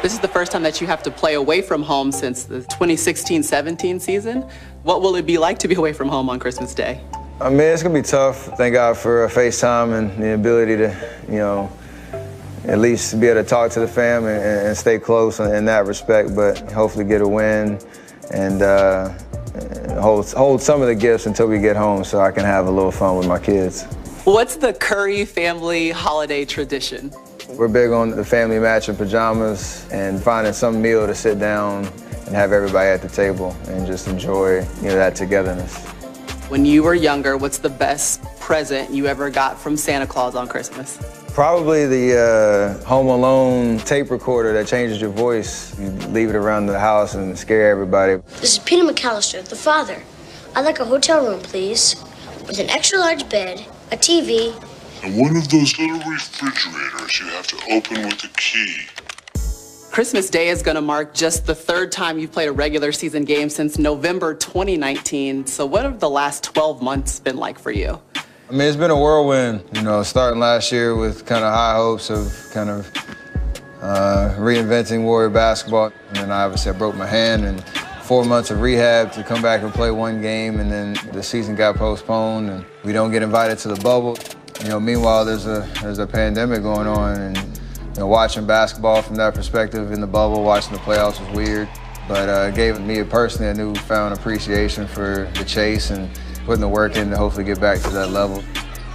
This is the first time that you have to play away from home since the 2016-17 season. What will it be like to be away from home on Christmas Day? I mean, it's going to be tough. Thank God for FaceTime and the ability to, at least be able to talk to the fam and stay close in that respect, but hopefully get a win and hold some of the gifts until we get home so I can have a little fun with my kids. What's the Curry family holiday tradition? We're big on the family matching pajamas and finding some meal to sit down and have everybody at the table and just enjoy that togetherness. When you were younger, what's the best present you ever got from Santa Claus on Christmas? Probably the Home Alone tape recorder that changes your voice. You leave it around the house and scare everybody. This is Peter McAllister, the father. I'd like a hotel room, please, with an extra large bed, a TV, and one of those little refrigerators you have to open with a key. Christmas Day is going to mark just the third time you've played a regular season game since November 2019. So what have the last 12 months been like for you? I mean, it's been a whirlwind, starting last year with kind of high hopes of reinventing Warrior basketball. And then obviously I broke my hand and 4 months of rehab to come back and play one game, and then the season got postponed and we don't get invited to the bubble. Meanwhile, there's a pandemic going on, and watching basketball from that perspective in the bubble, watching the playoffs was weird. But it gave me personally a newfound appreciation for the chase and putting the work in to hopefully get back to that level.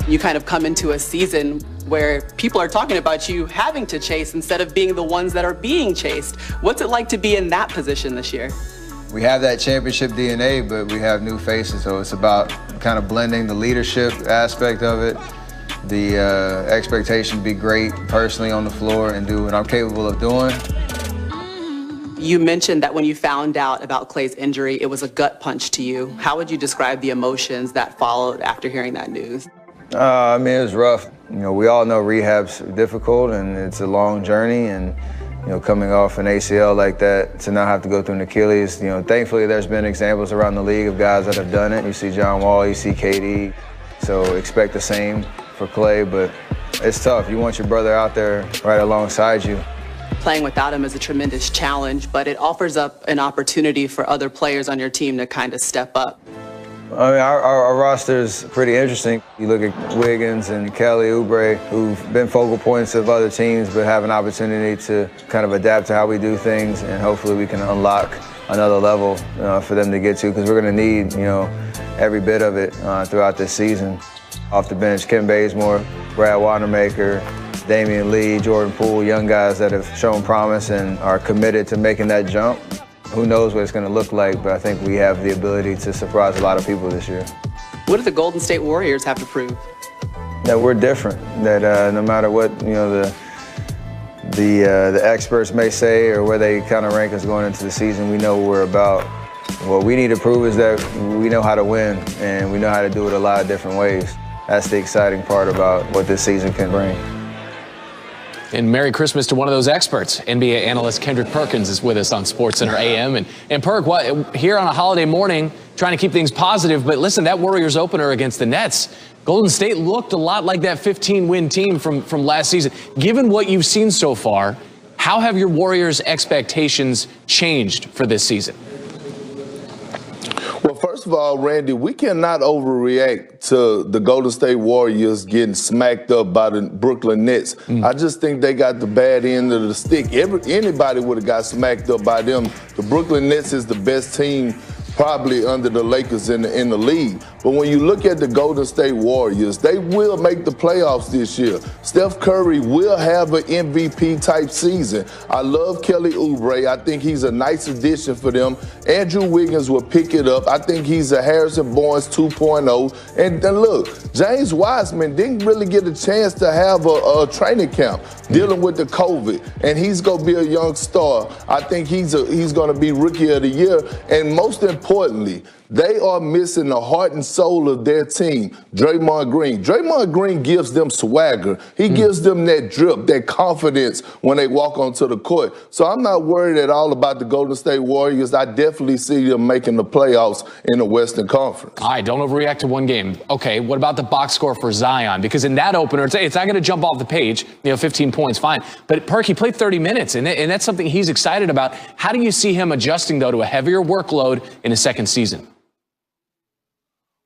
You kind of come into a season where people are talking about you having to chase instead of being the ones that are being chased. What's it like to be in that position this year? We have that championship DNA, but we have new faces, so it's about kind of blending the leadership aspect of it, the expectation to be great personally on the floor and do what I'm capable of doing. You mentioned that when you found out about Clay's injury, it was a gut punch to you. How would you describe the emotions that followed after hearing that news? I mean, it was rough. We all know rehab's difficult and it's a long journey, and coming off an ACL like that to not have to go through an Achilles, thankfully there's been examples around the league of guys that have done it. You see John Wall, you see KD, so expect the same for Clay, but it's tough. You want your brother out there right alongside you. Playing without him is a tremendous challenge, but it offers up an opportunity for other players on your team to kind of step up. I mean, our roster's pretty interesting. You look at Wiggins and Kelly Oubre, who've been focal points of other teams, but have an opportunity to kind of adapt to how we do things, and hopefully we can unlock another level for them to get to, because we're going to need, every bit of it throughout this season. Off the bench, Kim Bazemore, Brad Wanamaker, Damian Lee, Jordan Poole, young guys that have shown promise and are committed to making that jump. Who knows what it's going to look like, but I think we have the ability to surprise a lot of people this year. What do the Golden State Warriors have to prove? That we're different, that no matter what the experts may say or where they kind of rank us going into the season, we know what we're about. What we need to prove is that we know how to win, and we know how to do it a lot of different ways. That's the exciting part about what this season can bring. And Merry Christmas to one of those experts. NBA analyst Kendrick Perkins is with us on SportsCenter AM. And Perk, here on a holiday morning, trying to keep things positive, but listen, that Warriors opener against the Nets, Golden State looked a lot like that 15-win team from last season. Given what you've seen so far, how have your Warriors' expectations changed for this season? Well, first of all, Randy, we cannot overreact to the Golden State Warriors getting smacked up by the Brooklyn Nets. I just think they got the bad end of the stick. Anybody would have got smacked up by them. The Brooklyn Nets is the best team probably under the Lakers in the league. But when you look at the Golden State Warriors, they will make the playoffs this year. Steph Curry will have an MVP-type season. I love Kelly Oubre. I think he's a nice addition for them. Andrew Wiggins will pick it up. I think he's a Harrison Barnes 2.0. And look, James Wiseman didn't really get a chance to have a training camp dealing with the COVID, and he's going to be a young star. I think he's going to be Rookie of the Year. And most importantly, They are missing the heart and soul of their team, Draymond Green. Draymond Green gives them swagger. He gives them that drip, that confidence when they walk onto the court. So I'm not worried at all about the Golden State Warriors. I definitely see them making the playoffs in the Western Conference. All right, don't overreact to one game. Okay, what about the box score for Zion? Because in that opener, it's not going to jump off the page. 15 points, fine. But Perk, he played 30 minutes, and that's something he's excited about. How do you see him adjusting, though, to a heavier workload in his second season?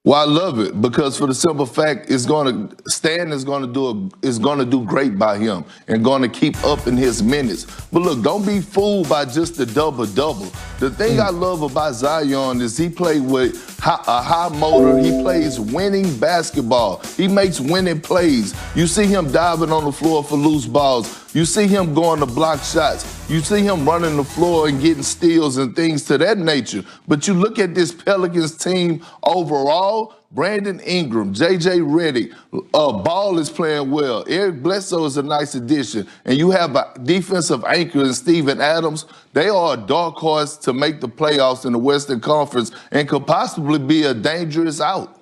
Well, I love it because for the simple fact, Stan is going to do great by him and going to keep up in his minutes. But look, don't be fooled by just the double-double. The thing I love about Zion is he plays with a high motor. He plays winning basketball. He makes winning plays. You see him diving on the floor for loose balls. You see him going to block shots. You see him running the floor and getting steals and things to that nature. But you look at this Pelicans team overall, Brandon Ingram, J.J. Redick, Ball is playing well. Eric Bledsoe is a nice addition. And you have a defensive anchor in Steven Adams. They are a dark horse to make the playoffs in the Western Conference and could possibly be a dangerous out.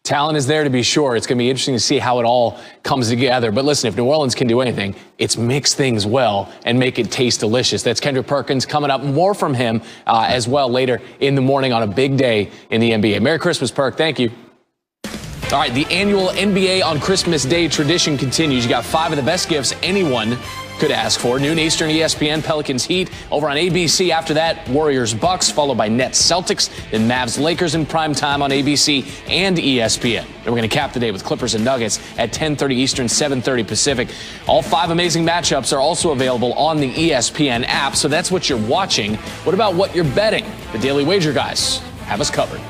Talent is there to be sure. It's going to be interesting to see how it all comes together. But listen, if New Orleans can do anything, it's mix things well and make it taste delicious. That's Kendrick Perkins. Coming up, more from him as well later in the morning on a big day in the NBA. Merry Christmas, Perk. Thank you. All right, the annual NBA on Christmas Day tradition continues. You got 5 of the best gifts anyone could ask for. Noon Eastern, ESPN, Pelicans Heat. Over on ABC after that, Warriors Bucks, followed by Nets Celtics, then Mavs Lakers in prime time on ABC and ESPN. Then we're going to cap the day with Clippers and Nuggets at 10:30 Eastern, 7:30 Pacific. All 5 amazing matchups are also available on the ESPN app, so that's what you're watching. What about what you're betting? The Daily Wager guys have us covered.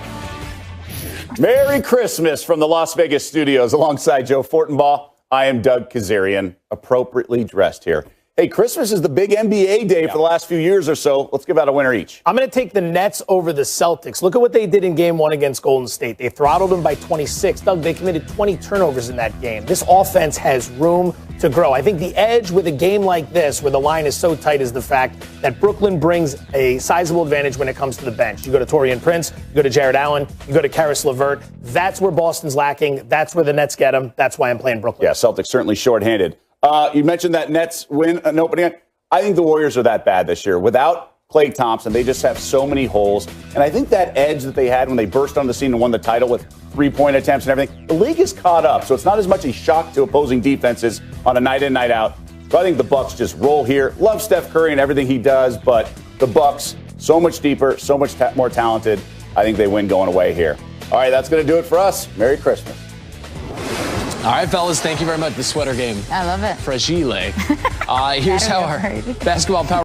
Merry Christmas from the Las Vegas studios alongside Joe Fortenbaugh. I am Doug Kazarian, appropriately dressed here. Hey, Christmas is the big NBA day for the last few years or so. Let's give out a winner each. I'm going to take the Nets over the Celtics. Look at what they did in Game 1 against Golden State. They throttled them by 26. Doug, they committed 20 turnovers in that game. This offense has room to grow. I think the edge with a game like this, where the line is so tight, is the fact that Brooklyn brings a sizable advantage when it comes to the bench. You go to Taurean Prince, you go to Jared Allen, you go to Karis LeVert. That's where Boston's lacking. That's where the Nets get them. That's why I'm playing Brooklyn. Yeah, Celtics certainly shorthanded. You mentioned that Nets win an opening. I think the Warriors are that bad this year. Without Klay Thompson, they just have so many holes. And I think that edge that they had when they burst on the scene and won the title with 3-point attempts and everything, the league is caught up. So it's not as much a shock to opposing defenses on a night in, night out. So I think the Bucks just roll here. Love Steph Curry and everything he does, but the Bucks, so much deeper, so much more talented. I think they win going away here. All right, that's going to do it for us. Merry Christmas. All right, fellas, thank you very much. The sweater game. I love it. Fragile. Here's how our basketball power